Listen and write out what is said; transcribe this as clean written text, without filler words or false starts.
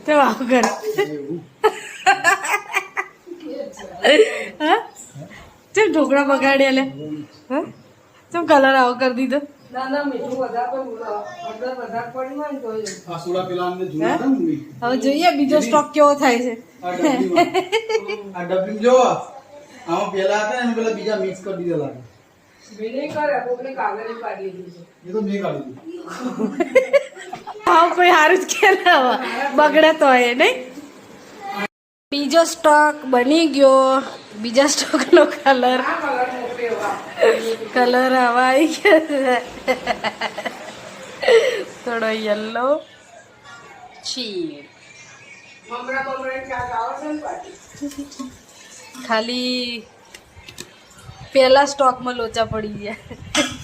તો આવું કરે હા ચમ ઢોકળા બગાડ્યા લે હા ચમ કલર આવો કરી દીધો હવે જોઈએ બીજો સ્ટોક કેવો થાય છે હા કોઈ સારું જ કે બગડે તો એ નહીં બીજો સ્ટોક બની ગયો બીજા સ્ટોક નો કલર આવા આવી ગયો થોડો યલો છી ખાલી પેલા સ્ટોકમાં લોચા પડી ગયા